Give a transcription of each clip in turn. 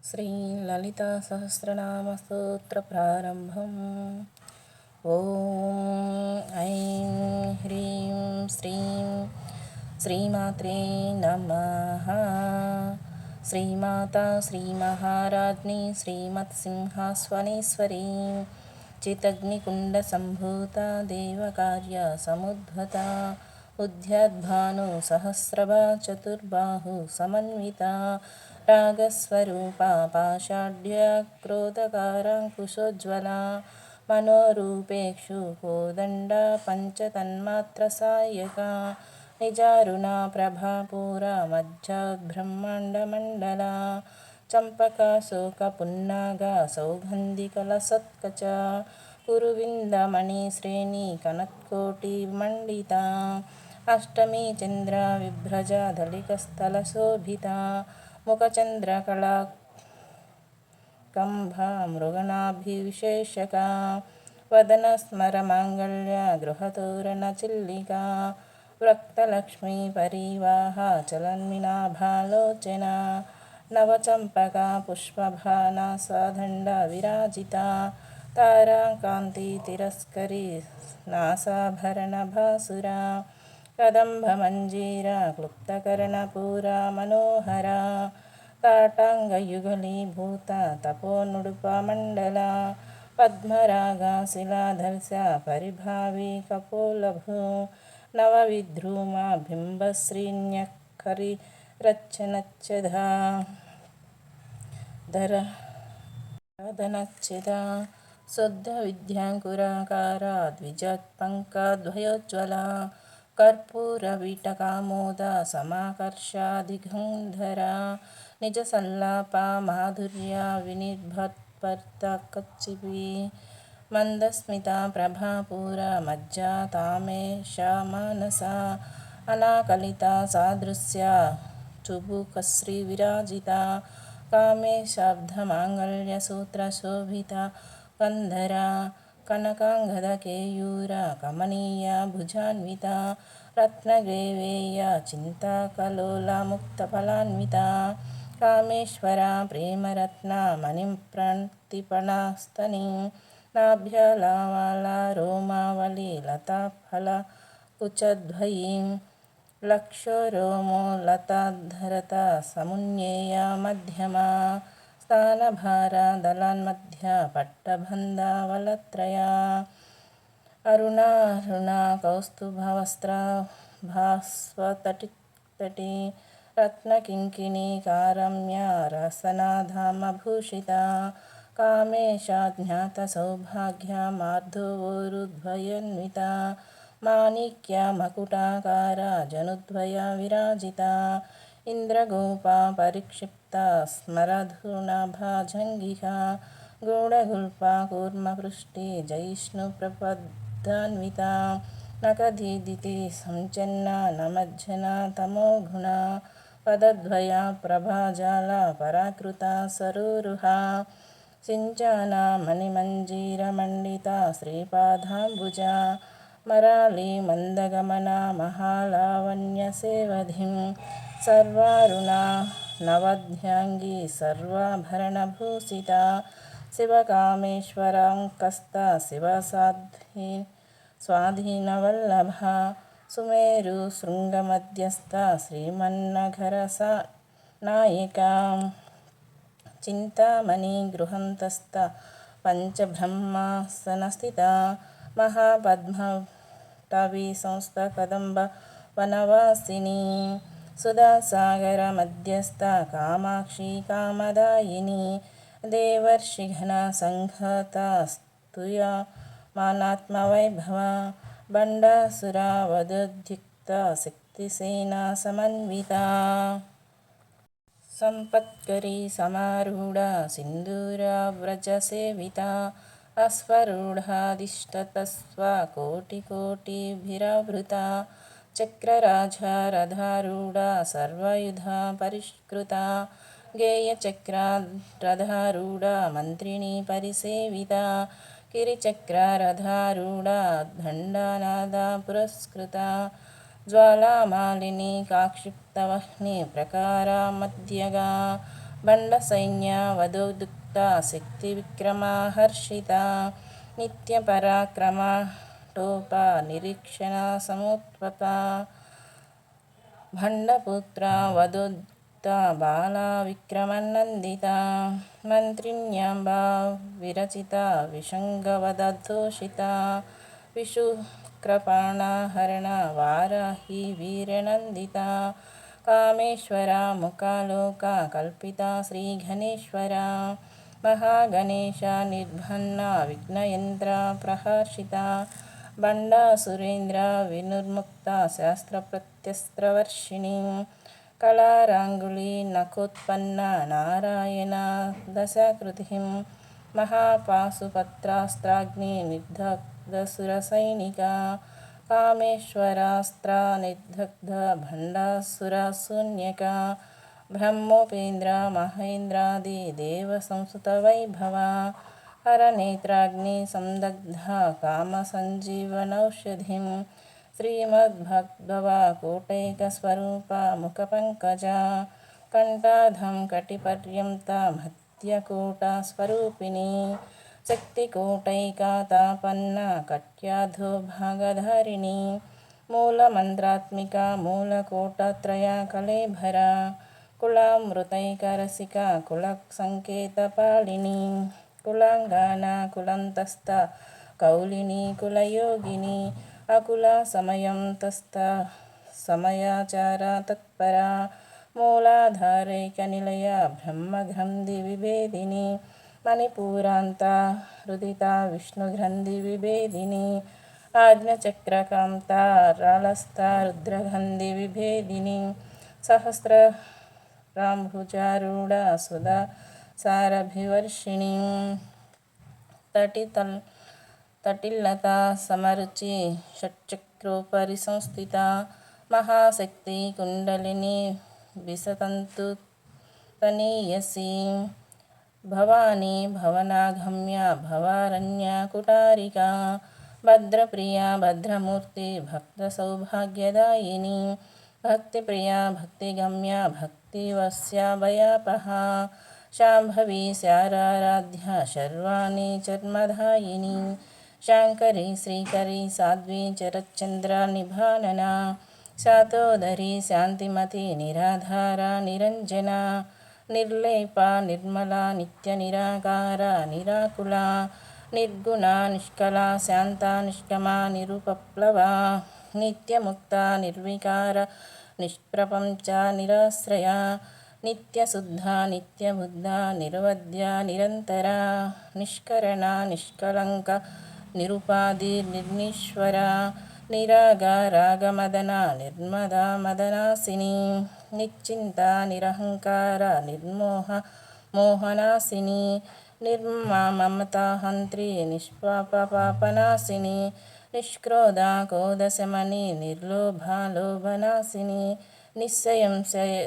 श्री ललिता सहस्रनाम स्तोत्र प्रारंभम। ओम ऐं ह्रीं श्रीं श्रीमात्रे नमः। श्रीमाता श्रीमहाराज्ञी श्रीमत्सिंहासनेश्वरी चितग्निकुण्डसम्भूता देवकार्यसमुद्भूता उद्यद्भानु सहस्रभा चतुर्बाहु समन्विता रागस्वरूपा पाषाढ्या क्रोधकाराङ्कुशोज्ज्वला मनोरूपेक्षु कोदण्डा पञ्चतन्मात्रसायका निजारुणा प्रभापूरा मज्जाब्रह्माण्डमण्डला चम्पका शोकपुन्नागा सौगन्धिकलसत्कचा कुरुविन्दमणिश्रेणी कनत्कोटिमण्डिता अष्टमी चन्द्रा विभ्रजा दलिकस्थलशोभिता मुखचन्द्रकला कंभा मृगनाभिविशेषका वदनस्मरमाङ्गल्या गृहतोरणचिल्लिका व्रक्तलक्ष्मी परिवाहा चलन्मिनाभालोचना नवचम्पका पुष्पभाना सादण्डा विराजिता ताराकान्तितिरस्करी नासाभरणभासुरा कदम्बमञ्जीरा क्लुप्तकर्णपूरा मनोहरा ताटाङ्गयुगलीभूता तपोनुडुपमण्डला पद्मरागा शिलाधर्षा परिभावी कपोलभू नवविद्रुमा बिम्बश्रीन्यखरिरच्चनच्छदा धरदनच्छिदा शुद्धविद्याङ्कुराकारा द्विजत्पङ्कद्वयोज्ज्वला कर्पूरवीटकामोदा समाकर्षादिगन्धरा निजसल्लापा माधुर्या विनिर्भर्तकच्चिपी मन्दस्मिता प्रभापूरा मज्जा तामेषा मानसा अनाकलिता सादृश्या चुबुकश्रीविराजिता कामेशाब्धमाङ्गल्यसूत्रशोभिता गन्धरा कनकाङ्गदकेयूरा कमनीया भुजान्विता रत्नग्रैवेया चिन्ताकलोला मुक्तफलान्विता कामेश्वरा प्रेमरत्ना मणिप्रतिपणास्तनी नाभ्यलावाला रोमावली लताफलकुचद्वयीं लक्षोरोमो लताधरता समुन्नेया मध्यमा स्थानभारा दलान्मध्या पट्टबन्धावलत्रया अरुणारुणा कौस्तुभवस्त्रा भास्वतटी रत्नकिङ्किणी कारम्या रसनाधामभूषिता कामेशा ज्ञातसौभाग्या मार्धवोरुध्वयन्विता माणिक्या मकुटाकारा जनुद्वया विराजिता इन्द्रगोपा परिक्षिप्ता स्मरधुनाभाजङ्गिका गूढगुल्पा कूर्मपृष्टि जयिष्णुप्रपदान्विता नखदीदिति संचन्ना नमज्जना तमोगुणा पदद्वया प्रभाजाला पराकृता सरोरुहा सिञ्चाना मणिमञ्जीरमण्डिता श्रीपादाम्बुजा मराली मन्दगमना महालावण्यसेवधिं सर्वारुणा नवध्याङ्गी सर्वाभरणभूषिता शिवकामेश्वराङ्कस्ता स्वाधीनवल्लभा सुमेरुशृङ्गमध्यस्था श्रीमन्नगरसा नायिका चिन्तामणिगृहन्तस्था पञ्चब्रह्मासनस्थिता महापद्मटवी संस्था कदम्ब वनवासिनी सुधासागरमध्यस्था कामाक्षी कामदायिनी देवर्षिगणा संघता स्तूयमानात्मवैभवा बण्डासुरावधोद्युक्ता शक्तिसेना समन्विता सम्पत्करी समारूढा सिन्दूराव्रजसेविता अश्वरूढाधिष्ठतस्वा कोटिकोटिभिरावृता चक्रराजारधारूढा सर्वयुधा परिष्कृता गेयचक्रारधारूढा मन्त्रिणी परिसेविता गिरिचक्रारधारूढा दण्डनादा पुरस्कृता ज्वालामालिनी काक्षिप्तवह्नि प्रकारा मध्यगा బండసైన్య వధోదుక్త శక్తివిక్రమా హర్షిత నిత్యపరాక్రమ టోప నిరీక్షణ సముత్పత భండపుత్ర వధోద్యుక్త బాలా విక్రమనందిత మంత్రిణ్యాంబా విరచిత విషంగవదోషిత విశుక్రపాణహరణ వారాహి వీరనందిత కామేశ్వర ముఖాలోక కల్పిత శ్రీగణేశ్వర మహాగణేశ నిర్భన్న విఘ్నయంత్ర ప్రహర్షిత బండాసురేంద్ర వినుర్ముక్త శాస్త్రప్రత్యస్త్రవర్షిణి కళారాంగుళీ నఖోత్పన్న నారాయణ దశాకృతిం మహాపాశుపత్రాస్త్రాగ్ని నిర్దగ్ధసురసైనిక కామేశ్వరాస్త్ర నిర్దగ్ధ భండాసురశూన్యక బ్రహ్మోపేంద్ర మహేంద్రాది దేవ సంసుత వైభవ హరనేత్రాగ్ని సందగ్ధ కామ సంజీవనౌషధిం శ్రీమద్భగవ కోటైక స్వరూప ముఖపంకజ కంఠాధం కటిపర్యంత మధ్యకోట స్వరూపిణి శక్తికోటైకాతాపన్న కట్యాధో భాగధారిణి మూలమంత్రాత్మిక మూలకోటత్రయ కళేభర కులామృతైకరసిక కులసంకేతపాళిని కులాంగాన కులంతస్థ కౌలిని కులయోగిని అకుల సమయంతస్థ సమయాచార తత్పర మూలాధారైక నిలయ బ్రహ్మగ్రంథి విభేదిని మణిపూరాంత హృదిత విష్ణుగ్రంథి విభేదిని ఆజ్ఞచక్రకాంత రాళస్థ రుద్రగంధి విభేదిని సహస్రాంభుజారూఢ సుధా సారభివర్షిణి తటిల్లత సమరుచి షట్చక్రోపరి సంస్థిత మహాశక్తి కుండలిని విసతంతు తనీయసి భవానీ భవనాగమ్య భవారణ్య కుటారిక భద్రప్రియ భద్రమూర్తి భక్త సౌభాగ్యదాయిని భక్తిప్రియ భక్తిగమ్య భక్తివస్యాభయాపహ శాంభవి శారారాధ్య శర్వాణి చర్మధాయిని శాంకరి శ్రీకరి సాధ్వి చరచంద్ర నిభానన శాతోదరి శాంతిమతి నిరాధార నిరంజన నిర్లేప నిర్మల నిత్య నిరాకార నిరాకుల నిర్గుణ నిష్కళ శాంత నిష్కమ నిరుపప్లవ నిత్యముక్త నిర్వికార నిష్ప్రపంచ నిరాశ్రయ నిత్యశుద్ధ నిత్యబుద్ధ నిరవధ్య నిరంతర నిష్కరణ నిష్కళంక నిరుపాధి నిర్నిశ్వర నిరాగరాగమదన నిర్మద మదనాసిని నిశ్చింత నిరహంకార నిర్మోహ మోహనాసిని నిర్మమతాహంత్రి నిష్పాపపాపనాశిని నిష్క్రోధ కోదశమని నిర్లోభాలోభనాశిని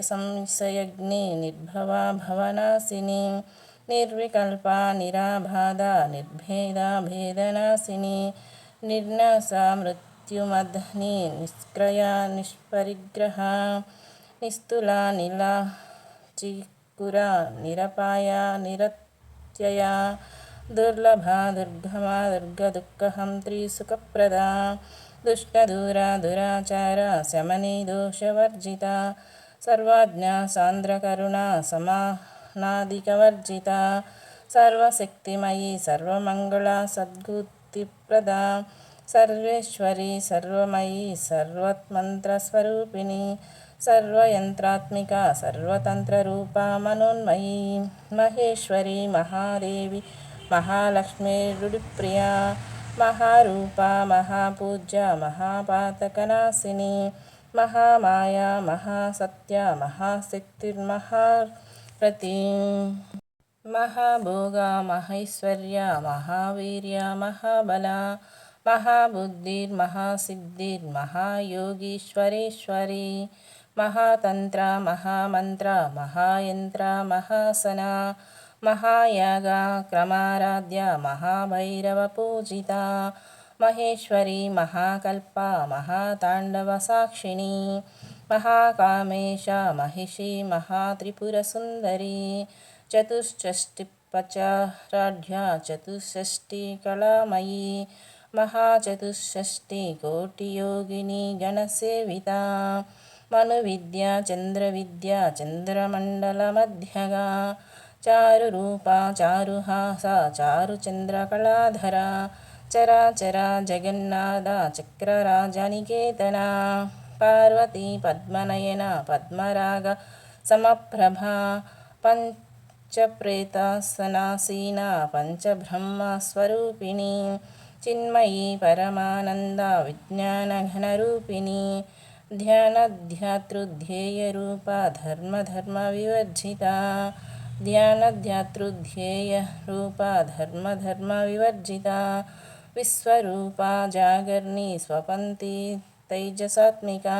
సంశయగ్ని నిర్భవా భవనాశిని నిర్వికల్ప నిరాబాధ నిర్భేద భేదనాశిని నిర్నాశ మృత్యుమధ్ని నిష్క్రయ నిష్పరిగ్రహ నిస్తుల నిలచికుర నిరపాయ నిరత్యయ దుర్లభ దుర్గమ దుర్గదుఃఖహంత్రి సుఖప్రద దుష్టదూర దురాచార శమని దోషవర్జిత సర్వజ్ఞ సాంద్రకరుణ సమానాదికవర్జిత సర్వశక్తిమయీ సర్వమంగళ సద్గుతిప్రద సర్వేశ్వరి సర్వమయీ సర్వమంత్రస్వరూపిణి సర్వయంత్రాత్మిక సర్వతంత్రరూప మనోన్మయీ మహేశ్వరి మహాదేవి మహాలక్ష్మీరుడిప్రియ మహారూప మహాపూజ్య మహాపాతకనాశిని మహామాయ మహాసత్య మహాశక్తిర్మహారతి మహాభోగ మహైశ్వర్య మహావీర్య మహాబల మహాబుద్ధిర్మహాసిద్ధిర్మహాయోగీశ్వరేశ్వరి మహాతంత్ర మహామంత్ర మహాయంత్ర మహాసన మహాయాగ క్రమారాధ్య మహాభైరవ పూజిత మహేశ్వరి మహాకల్ప మహాతాండవ సాక్షిణి महाकामेशा महिषी महात्रिपुरसुन्दरी चतुष्षष्टिपचाराढ्या चतुष्षष्टिकलामयी महाचतुष्षष्टिकोटियोगिनी गणसेविता मनुविद्या चन्द्रविद्या चन्द्रमण्डलमध्यगा चारुरूपा चारुहासा चारुचन्द्रकलाधरा चराचरा जगन्नाथा चक्रराजनिकेतना पार्वती पद्मनयना पद्मराग समप्रभा पंचप्रेतासनासीना पंचब्रह्मस्वरूपिणी चिन्मयी परमानंदा विज्ञानघनरूपिणी ध्यानध्यातृध्येयरूपा धर्मधर्मविवर्जिता ध्यानध्यातृध्येयरूपा धर्मधर्मविवर्जिता विश्वरूपा जागर्णी स्वपन्ती तैजसात्मिका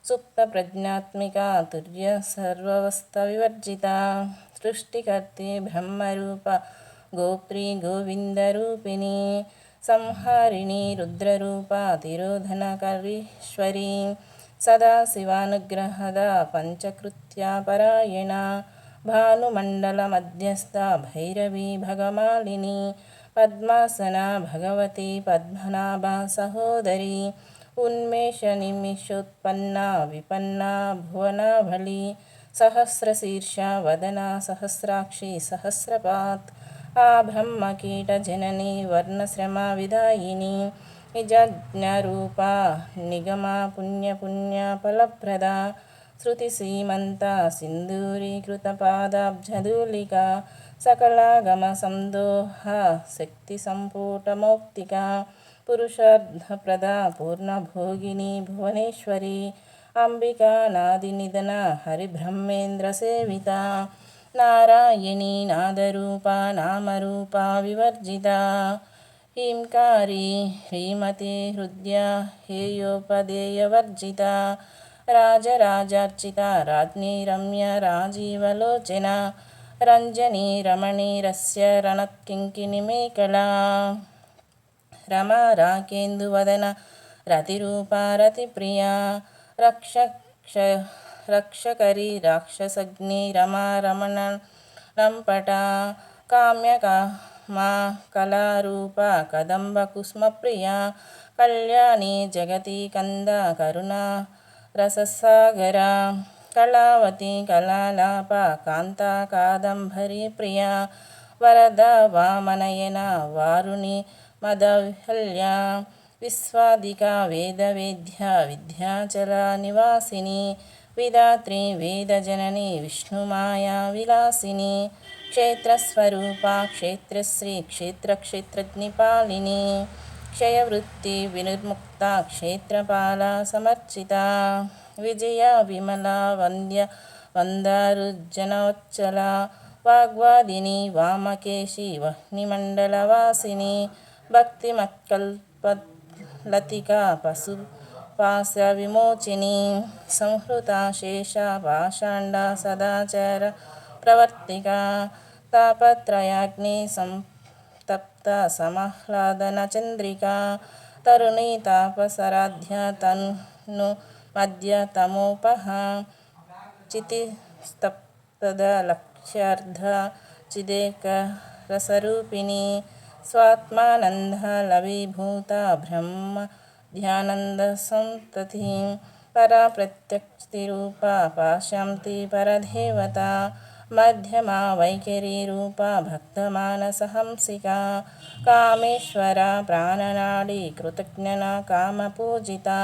सुप्तप्रज्ञात्मिका तुर्यसर्ववस्थविवर्जिता सृष्टिकर्त्री ब्रह्मरूपा गोप्त्री गोविन्दरूपिणी संहारिणी रुद्ररूपा तिरोधनकरीश्वरी सदाशिवानुग्रहदा पञ्चकृत्या परायणा भानुमण्डलमध्यस्था भैरवी भगमालिनी पद्मासना भगवती पद्मनाभा सहोदरी उन्मेषनिमिषोत्पन्ना विपन्ना भुवनाभली सहस्रशीर्षा वदना सहस्राक्षी सहस्रपात् आब्रह्मकीटजननी वर्णश्रमविदायिनी निजज्ञरूपा निगमा पुण्यपुण्यफलप्रदा श्रुतिसीमन्ता सिन्दूरीकृतपादाब्जधूलिका सकलागमसन्दोहा शक्तिसम्पुटमौक्तिका पुरुषार्थप्रदा पूर्णभोगिनी भुवनेश्वरी अंबिका नादिनिधना हरिब्रह्मेन्द्रसेविता नारायणी नादरूपा नामरूपा विवर्जिता ह्रींकारी ह्रीमती हृद्या हेयोपदेयवर्जिता राजराजार्चिता राज्ञी रम्य राजीवलोचना रञ्जनी रमणीरस्य रणत्किङ्किणीमेखला रमा राकेन्दुवदना रतिरूपा रतिप्रिया रक्षकरी राक्षसग्नि रमा रमणलम्पटा काम्यकामा कलारूपा कदम्बकुसुमप्रिया कल्याणी जगती कंदा करुणा रससागरा कलावती कलालापा कांता कादम्बरी प्रिया वरदा वामनयना वारुणी मदविहल्या विश्वादिका वेदवेद्या विद्याचला निवासिनी विधात्री वेदजननी विष्णुमाया विलासिनी क्षेत्रस्वरूपा क्षेत्रश्री क्षेत्रक्षेत्रज्ञपालिनी क्षयवृत्ति विनिर्मुक्ता क्षेत्रपाला समर्चिता विजया विमला वन्द्य वन्दारुज्जनोच्चला वाग्वादिनी वामकेशी वह्निमण्डलवासिनी भक्तिमत्कल्पलतिका पशुपाशविमोचिनी संहृता शेषा पाषाण्डा सदाचार प्रवर्तिका तापत्रयाग्नि संतप्ता समाह्लादनचन्द्रिका तरुणी तापसराध्या तन्नु मध्यतमोपहा चितिस्तप्तदलक्ष्यार्धा चिदेकरसरूपिणी स्वात्मानन्दलवीभूता ब्रह्म ध्यानन्दसंततिः परा प्रत्यक्षरूपा पाशान्ति परदेवता मध्यमा वैखरीरूपा भक्तमानसहंसिका कामेश्वरा प्राणनाडी कृतज्ञना कामपूजिता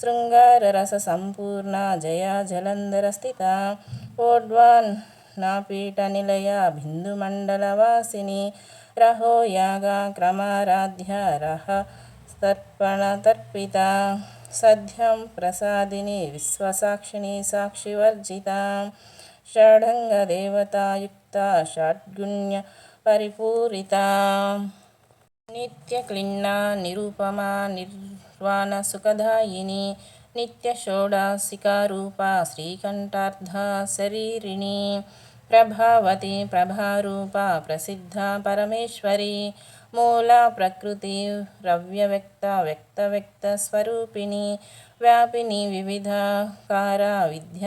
शृङ्गाररससम्पूर्णा जया जलन्धरस्थिता ओड्वान्नापीठनिलया बिन्दुमण्डलवासिनी रहो यागा क्रमाराध्या रहस्तर्पणतर्पिता सद्यं प्रसादिनी विश्वसाक्षिणी साक्षिवर्जिता षडङ्गदेवतायुक्ता षड्गुण्य परिपूरिता नित्यक्लिन्ना निरुपमा निर्वाणसुखदायिनी नित्यषोडासिकारूपा श्रीकण्ठार्धा शरीरिणी प्रभावती प्रभारूपा प्रसिद्धा परमेश्वरी మూలా ప్రకృతి రవ్యవ్యక్త వ్యక్తవ్యక్తస్వరూపిణి వ్యాపిని వివిధాకార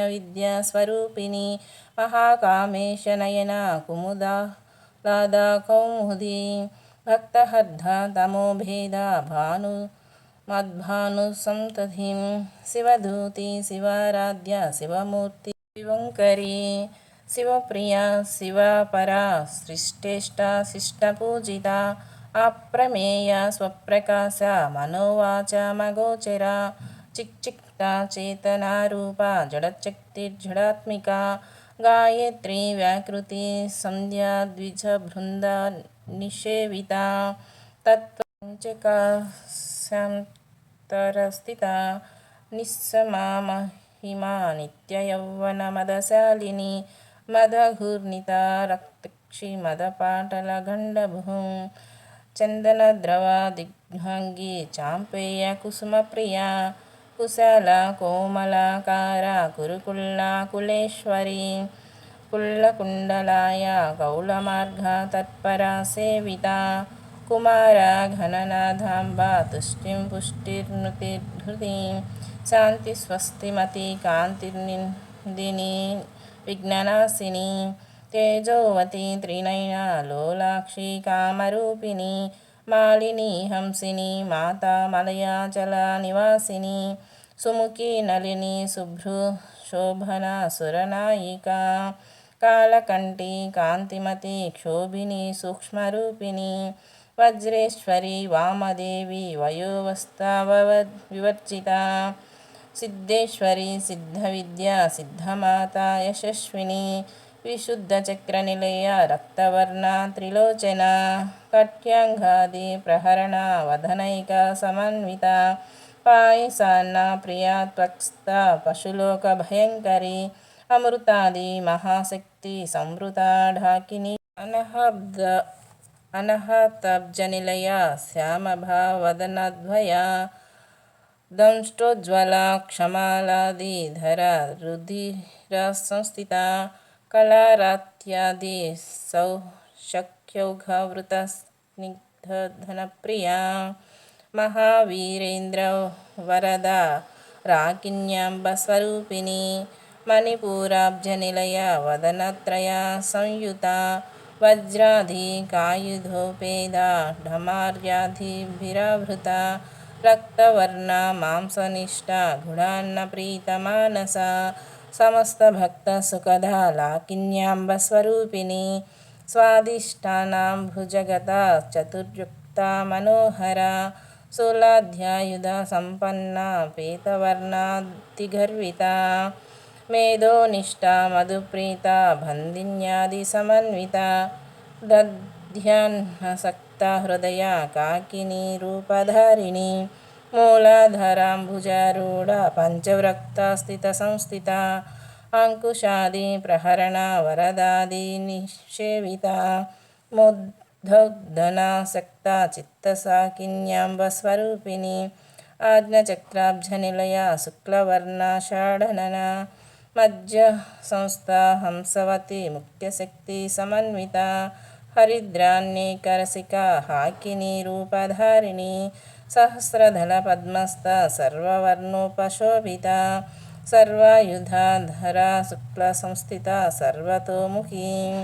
విద్యా స్వరూపిణి మహాకామేశ నయన కుముదాలాదా కౌముది భక్తహర్ధ తమోభేద భాను మద్భానుసంతతిం శివధూతి శివారాధ్య శివమూర్తి శివంకరీ శివప్రియా శివపరా సృష్టేష్ట శిష్టపూజిత అప్రమేయ స్వప్రకాశ మనోవాచ మగోచర చిక్చిక్త చేతనారూప జడశక్తిర్జడాత్మిక గాయత్రీ వ్యాకృతి సంధ్యా ద్విజబృంద నిషేవిత తత్పంచకాశాంతరస్థిత నిస్సమా మహిమా నిత్యయౌవనమదశాలిని మదఘూర్ణిత రక్తక్షి మదపాటల గండభూం చందనద్రవ దిగ్భంగి చాంపేయ కుసుమప్రియ కుశల కోమలాకార కురుకుల్లా కులేశ్వరి కుల్లకుండలాయ కౌళమార్గ తత్పరా సేవిత కుమార ఘననాథాంబ తుష్టిం పుష్టిర్నుతిర్హృతిం శాంతి స్వస్తిమతి కాంతిర్నిందిని విఘ్ననాశిని తేజోవతి త్రినయన లోలాక్షి కామరూపిణి మాలిని హంసిని మాతా మలయాచల నివాసిని సుముఖి నళిని శుభ్రు శోభన సురనాయిక కాళకంఠి కాంతిమతి క్షోభిని సూక్ష్మరూపిణి వజ్రేశ్వరి వామదేవి వయోవస్థావవివర్జిత సిద్ధేశ్వరి సిద్ధవిద్య సిద్ధమాత యశస్విని విశుద్ధచక్రనిలయ రక్తవర్ణ త్రిలోచన కట్యాంగాది ప్రహరణ వదనైక సమన్విత పాయసాన్న ప్రియాత్వక్స్త పశులోక భయంకరి అమృతాది మహాశక్తి సంవృత ఢాకిని అనహతబ్జనిలయ శ్యామభావదనద్వయ దంష్టోజ్వల క్షమాలాదిధర రుధిర సంస్థిత కళారాత్యాది సౌశక్యౌఘవృత స్నిగ్ధధనప్రియ మహావీరేంద్ర వరద రాకిన్యాంబ స్వరూపిణి మణిపూరాబ్జనిలయ వదనత్రయ సంయుత వజ్రాధి కాయుధోపేద ఢమార్యాధిభిరావృత రక్తవర్ణ మాంసనిష్ట గుడాన్న ప్రీతమానస సమస్త భక్త సుఖద లాకిన్యాంబ స్వరూపిణి స్వాదిష్టానాం భుజగత చతుర్యుక్త మనోహర శూలాధ్యాయుధ సంపన్న పీతవర్ణాతిగర్విత మేధోనిష్ట మధుప్రీత బంధిన్యాది సమన్విత దధ్యాన్సక్త హృదయ కాకిని రూపధారిణి మూలాధరాంబుజారూఢ పంచవ్రక్త స్థిత సంస్థిత అంకుశాది ప్రహరణ వరదాది నిషేవిత ముద్ధౌద్ధనాసక్త చిత్తసాకిన్యాంబ స్వరూపిణి ఆజ్ఞచక్రాబ్జనిలయ శుక్లవర్ణాషాఢనన మధ్య సంస్థ హంసవతి ముఖ్యశక్తి సమన్విత హరిద్రాన్నేకరసిక హాకిని రూపధారిణి సహస్రదళ పద్మస్థ సర్వవర్ణోపశోభిత సర్వాయుధాధరా శుక్ల సంస్థిత సర్వతోముఖీ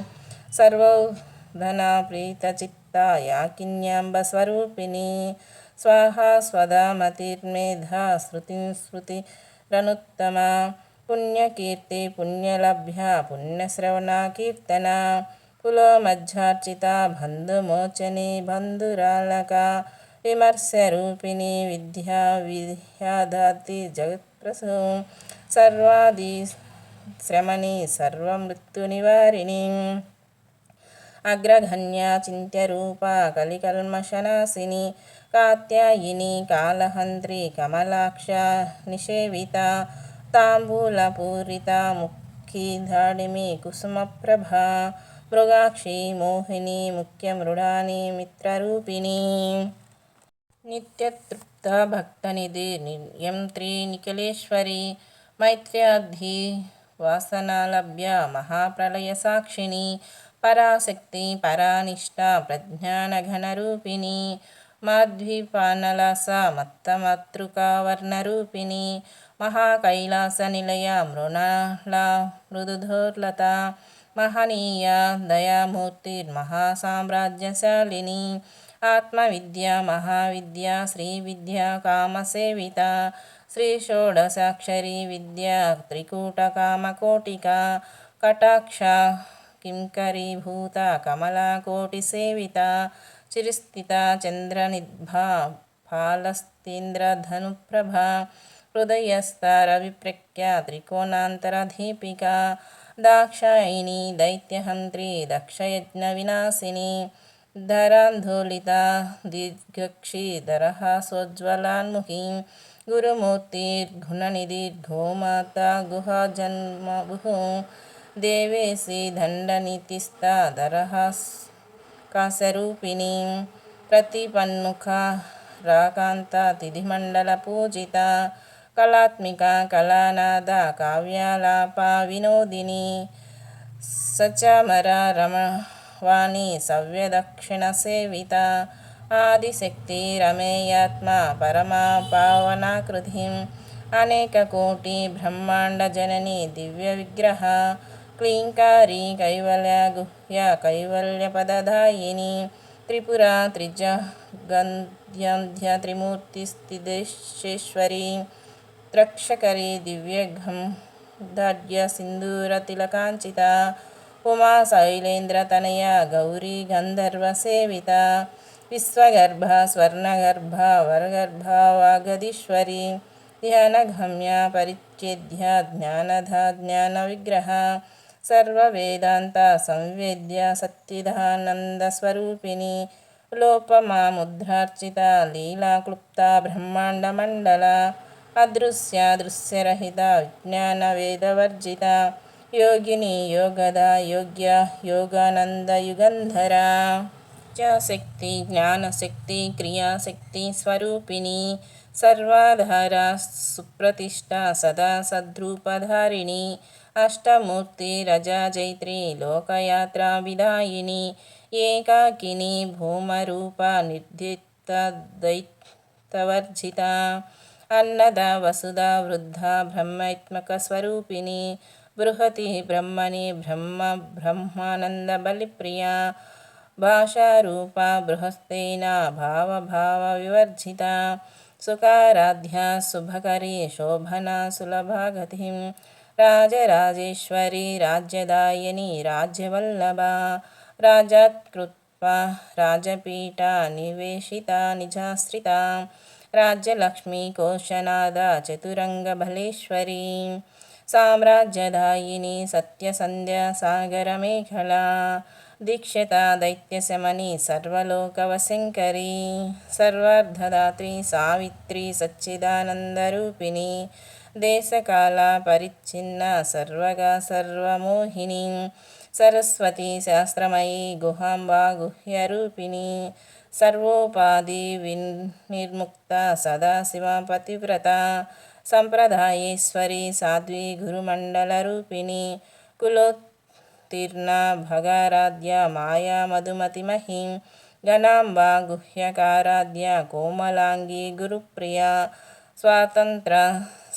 సర్వౌధనా ప్రీతచిత్త యాకిన్యాంబ స్వరూపిణి స్వాహా స్వదా మతిర్మేధా శృతిం స్మృతిరనుత్తమ పుణ్యకీర్తి పుణ్యలభ్య పుణ్యశ్రవణా కీర్తన పులోమజ్జార్చిత బంధుమోచని బంధురాలక విమర్శరూపిణి విద్యా విద్యాదాతి జగత్ప్రసూ సర్వాది శ్రమణి సర్వమృత్యునివారిణి అగ్రగణ్యా చింత్యరూప కలికల్మషనాశిని కాత్యాయిని కాళహంత్రి కమలాక్ష నిషేవిత తాంబూలపూరిత ముఖీ దాడిమి కుసుమప్రభా మృగాక్షి మోహిని ముఖ్యమృడాని మిత్రరూపిణి నిత్యతృప్త భక్తనిధి నియంత్రి నిఖిలేశ్వరి మైత్ర్యాధి వాసనాలభ్య మహాప్రళయ సాక్షిణి పరాశక్తి పరానిష్ట ప్రజ్ఞానఘనరూపిణి మాధ్వీపానలాస మత్తమాతృకావర్ణరూపిణి మహాకైలాస నిలయ మృణాళ మృదుధోర్లత మహనీయ దయామూర్తిర్మహాసామ్రాజ్యశాలిని ఆత్మవిద్య మహావిద్య శ్రీవిద్య కామసేవిత శ్రీ షోడశాక్షరీ విద్య త్రికూటకామకోటిక కటాక్ష కింకరీభూత కమలాకోటిసేవిత చిరిస్థిత చంద్రనిద్భా ఫాలస్తీంద్రధనుప్రభా హృదయస్థ రవిప్రఖ్య త్రికోణాంతరదీపిక దాక్షాయిణి దైత్యహంత్రి దక్షయజ్ఞవినాశిని ధరాందోళిత దీర్ఘక్షీధరహాసోజ్వలాన్ముఖి గురుమూర్తిర్గుణనిధిర్గోమాతా గుహాజన్మభుః దేవేశి దండనీతిస్థా దరహాస్కాశరూపిణి ప్రతిపన్ముఖ రాకాంత తిథిమండల పూజిత కళాత్మిక కళానాద కావ్యాలాప వినోదిని సచమర రమవాణి సవ్యదక్షిణ సేవిత ఆదిశక్తి రమేయాత్మ పరమా పావనాకృతిం అనేకకోటి బ్రహ్మాండ జనని దివ్య విగ్రహ క్లీంకారి కైవల్య గుహ్య కైవల్యపదదాయిని త్రిపుర త్రిజగద్యంధ్య త్రిమూర్తిస్థితేశ్వరి త్రక్షకరి దివ్యగంధాఢ్య సింధూరతిలకాంచిత ఉమా శైలేంద్రతనయ గౌరీ గంధర్వసేవిత విశ్వగర్భ స్వర్ణగర్భ వరగర్భ వాగదీశ్వరి ధ్యానగమ్య పరిచ్ఛేద్య జ్ఞానధ జ్ఞానవిగ్రహ సర్వవేదాంత సంవేద్య సచ్చిదానందస్వరూపిణి లోపమాముద్రార్చిత లీలాక్లుప్త బ్రహ్మాండమండల అదృశ్య దృశ్యరహిత విజ్ఞానవేదవర్జిత యోగిని యోగద యోగ్య యోగానంద యుగంధర శక్తి జ్ఞానశక్తి క్రియాశక్తి స్వరూపిణి సర్వాధార సుప్రతిష్ట సదా సద్రూపధారిణి అష్టమూర్తి రజాజైత్రి లోకయాత్రా విదాయిని ఏకాకిని భూమరూప నిర్దిత దైత్యవర్జిత అన్నద వసుధ వృద్ధ బ్రహ్మైత్మక స్వరూపిణి బృహతి బ్రహ్మణి బ్రహ్మానంద బలిప్రియ భాషారూప బృహస్తేన భావభావ వివర్జిత సుకారాధ్య శుభకరి శోభన సులభగతిం రాజరాజేశ్వరి రాజ్యదాయిని రాజ్యవల్లభ రాజాత్కృత్ప రాజపీఠ నివేశిత నిజాశ్రిత రాజ్యలక్ష్మీ కోశనాద చతురంగబలేశ్వరి సామ్రాజ్యదాయిని సత్యసంధ్య సాగరమేఖళ దీక్షిత దైత్యశమని సర్వలోకవశంకరి సర్వార్థదాత్రి సావిత్రి సచ్చిదానందరూపిణి దేశకాల పరిచ్ఛిన్న సర్వగా సర్వమోహిని సరస్వతి శాస్త్రమయీ గుహాంబా గుహ్యరూపిణి సర్వోపాధి వినిర్ముక్త సదాశివ పతివ్రత సంప్రదాయేశ్వరి సాధ్వి గురుమండలరూపిణి కులోత్తీర్ణ భగారాధ్య మాయా మధుమతిమహి గణాంబా గుహ్యకారాధ్య కోమలాంగి గురుప్రియ స్వాతంత్ర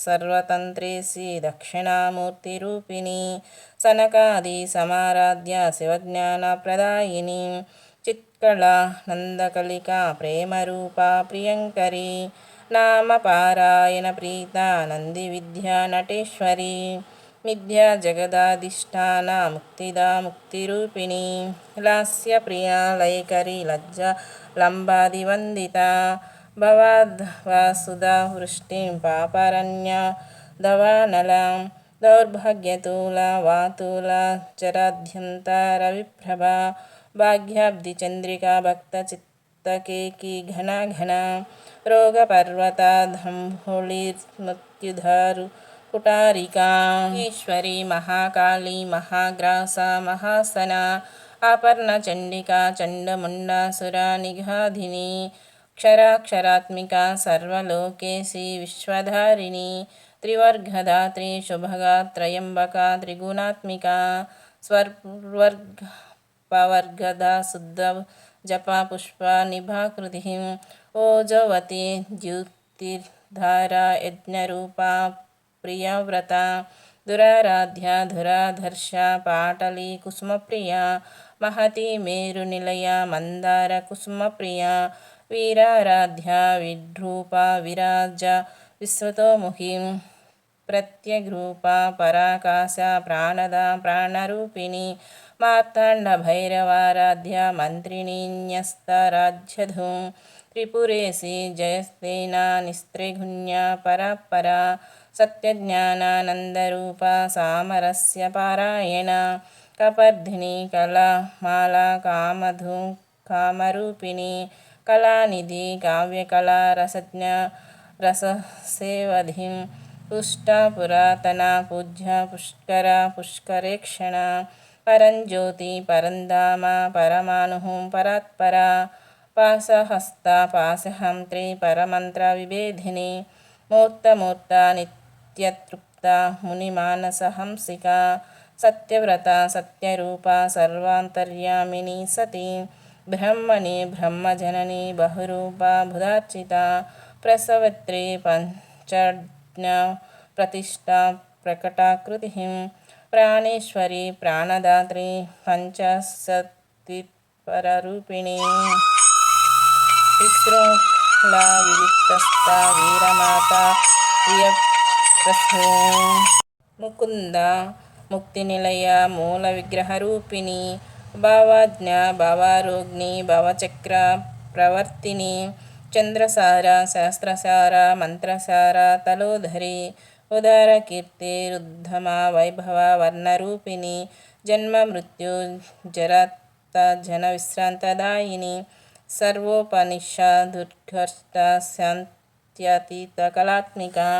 సర్వతంత్రేసి దక్షిణామూర్తిరూపిణి సనకాది సమారాధ్య శివజ్ఞానప్రదాయిని చిత్కళా నందకలికా ప్రేమరూపా ప్రియంకరి నామపారాయణ ప్రీత నంది విద్యా నటేశ్వరి మిథ్యా జగదాధిష్టాన ముక్తిదా ముక్తిరూపిణి లాస్యప్రియా లయకరి లజ్జ లంబాదివందిత భవాద్వాసుదా వృష్టిం పాపరణ్య దవానలాం దౌర్భాగ్యతూల వాతూల చరాధ్యంతర విప్రభ భాగ్యాబ్ది చంద్రికా భక్త చిత్తకేకి ఘన ఘన రోగపర్వత దంభుళిర్మృత్యుధారు కుటారికా ఈశ్వరి మహాకాళీ మహాగ్రాస మహాసన ఆపర్ణ చండికా చండముండాసుర నిఘాధిని క్షరాక్షరాత్మిక సర్వలోకేశి విశ్వధారిణి త్రివర్గదాత్రి శుభగా త్రయంబక త్రిగుణాత్మిక స్వర్వర్గ पवर्गदा शुद्ध जपा पुष्पा निभाकृतिः ओजवती द्युतिर्धारा यज्ञरूपा प्रियव्रता दुराराध्या धुराधर्षा पाटली कुसुमप्रिया महती मेरुनिलया मंदार कुसुमप्रिया वीराराध्या विड्रूपा विराजा विश्वतोमुखी प्रत्यग्रूपा पराकाश प्राणदा प्राणरूपिणी मार्तांड भैरवाराध्या मंत्रिणी न्यस्तराज्यधूं त्रिपुरेशी जयस्तेना निस्त्रिगुण्या परापरा सत्यज्ञानानन्दरूपा सामरस्य पारायणा कपर्धिनी कलामाला कामधु कामरूपिणी कलानिधि काव्यकला रसज्ञा रससेवधिं पुष्टा पुरातना पूज्या पुष्करा पुष्करेक्षणा परञ्ज्योति परन्धामा परमाणुः परात्परा पाशहस्ता पाशहन्त्री परमन्त्रविभेदिनी मूर्तमूर्ता नित्यतृप्ता मुनिमानसहंसिका सत्यव्रता सत्यरूपा सर्वान्तर्यामिनी सती ब्रह्मणि ब्रह्मजननी बहुरूपा बुधार्चिता प्रसवित्री पंचज्ञा प्रतिष्ठा प्रकटाकृतिः प्राणेश्वरी प्राणदात्री पंचशक्तिपररूपिणी विशृङ्खला विविक्तस्था वीरमाता प्रियप्रसू मुकुंद मुक्तिनिलय मूलविग्रहरूपिणी भावाज्ञा भावारोग्नि भवचक्र प्रवर्तिनी चंद्रसारा शास्त्रसारा मंत्रसारा तलोधरी उदारकीर्तिरुद्धमा वैभवा वर्णरूपिणी जन्म मृत्यु जरत जनविश्रांतदायिनी सर्वोपनिषदुर्घष्टा शान्त्यतीतकलात्मिका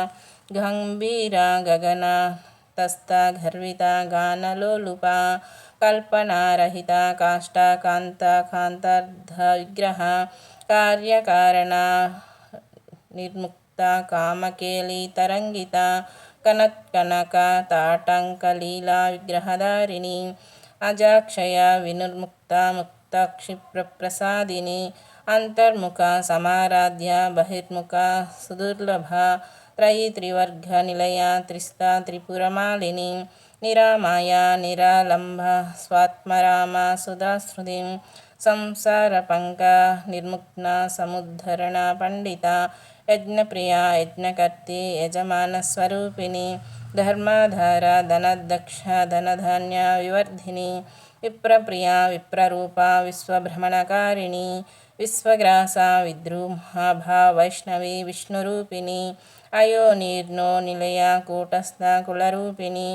गंभीरा गगनतस्था गर्विता गानलोलुपा कल्पनारहिता काष्ठा कांता कांतार्धविग्रहा कार्यकारणा निर्मुक्ता कामकेली तरंगिता कनत्कनका ताटंकलीला विग्रहधारिणी अजाक्षया विनिर्मुक्ता मुक्तक्षिप्रप्रसादिनी अंतर्मुखा समाराध्या बहिर्मुखा सुदुर्लभा त्रयी त्रिवर्गनिलया त्रिस्ता त्रिपुरमालिनी निरामाया निरालंबा स्वात्मरामा सुधाश्रुतिं संसारपङ्का निर्मुक्ता समुद्धरणा पंडिता यज्ञप्रिया यज्ञकर्त्री यजमानस्वरूपिणी धर्माधारा धनदक्षा धनधान्य विवर्धिनी विप्रप्रिया विप्ररूपा विश्वभ्रमणकारिणी विश्वग्रासा विद्रुमाभा वैष्णवी विष्णुरूपिणी अयोनिर्नो निलया कूटस्था कुलरूपिणी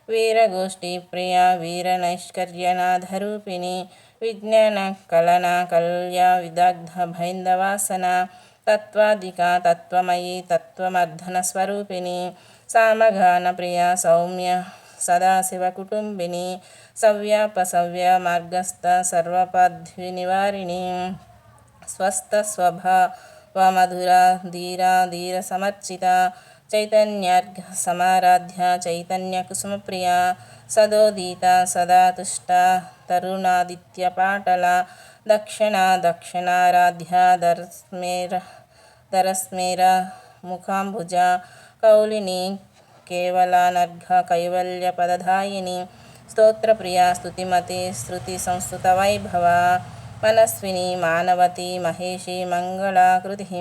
वीरगोष्ठी प्रिया वीरनैष्कर्यनाथरूपिणी विज्ञान कलना कल्या विदग्ध भैन्दवासना तत्वाधिका तत्वमयी तत्वमर्धनस्वरूपिणी सामगान प्रिया सौम्य सदाशिवकुटुम्बिनी सव्यापसव्य मार्गस्थ सर्वपद्विनिवारिणी स्वस्थस्वभावमधुरा धीरा धीरसमर्चिता चैतन्यार्घ समाराध्या चैतन्यकुसुमप्रिया सदोदिता सदा तुष्टा तरुणादित्यपाटला दक्षिणा दक्षिणाराध्या दरस्मेर मुखाम्बुजा कौलिनी केवलानर्घ कैवल्यपदधायिनी स्तोत्रप्रिया स्तुतिमती श्रुतिसंस्तुतवैभवा मनस्विनी मानवती महेशी मङ्गलाकृतिः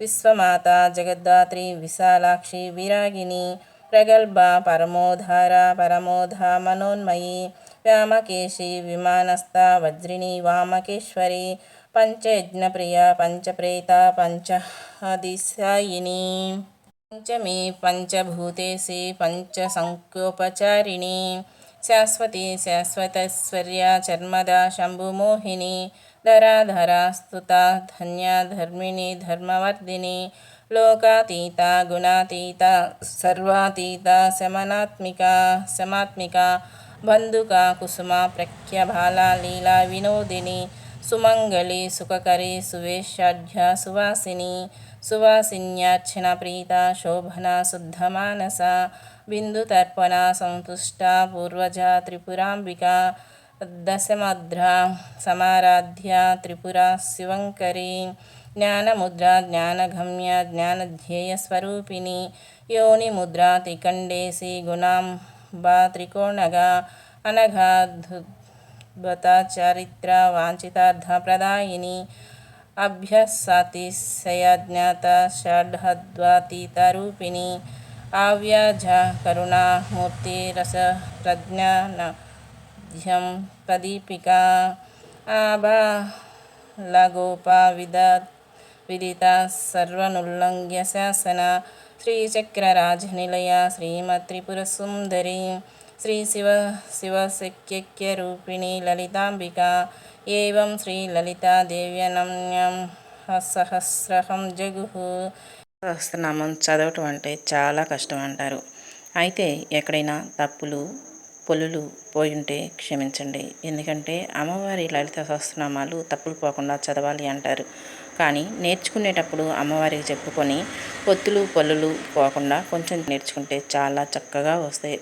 विश्वमाता जगद्धात्री विशालाक्षी विरागिनी प्रगल्भा परमोद्धारा परमोधा मनोन्मयी व्यामकेशी विमानस्था वज्रिणी वामकेश्वरी पंचयज्ञप्रिया पंचप्रेता पंचादिशायिनी पंचमी पंचभूतेशी पंचसंख्योपचारिणी शाश्वती शाश्वतैश्वर्या चर्मदा शम्भुमोहिनी धराधरा स्तुता धन्या धर्मिणी धर्मवर्धिनी लोकातीता गुणातीता सर्वातीता शमात्मिका बंधुका कुसुमा प्रख्यभाला लीला विनोदिनी सुमंगली सुखकरी सुवेशाढ्या सुवासिनी सुवासिन्यार्चना प्रीता शोभना शुद्धमानसा बिंदुतर्पणा संतुष्टा पूर्वजा त्रिपुरांबिका దశమద్రా సమారాధ్య త్రిపురా శివంకరీ జ్ఞానముద్ర జ్ఞానగమ్య జ్ఞానధ్యేయస్వరూపిణి యోనిముద్రా త్రికండేసి గుణాంబా త్రికోణగా అనఘాద్భుత చారిత్ర వాంఛితార్థప్రదాయిని అభ్యసాతిశయజ్ఞాత షడ్హద్వాతీతరూపిణి అవ్యాజ కరుణామూర్తి రస ప్రజ్ఞానధ్యం ప్రదీపికా ఆబాలగోపా విదిత సర్వనుల్లంఘ్య శాసన శ్రీచక్రరాజనిలయ శ్రీమత్రిపురసుందరి శ్రీ శివశక్యరూపిణి లలితాంబికా ఏవం శ్రీ లలితాదేవ్యనమ్యం సహస్రహం జగుః. సహస్రనామం చదవటం అంటే చాలా కష్టం అంటారు. అయితే ఎక్కడైనా తప్పులు పొల్లులు పోయుంటే క్షమించండి. ఎందుకంటే అమ్మవారి లలిత సహస్రనామాలు తప్పులు పోకుండా చదవాలి అంటారు. కానీ నేర్చుకునేటప్పుడు అమ్మవారికి చెప్పుకొని పొత్తులు పొల్లులు పోకుండా కొంచెం నేర్చుకుంటే చాలా చక్కగా వస్తాయి.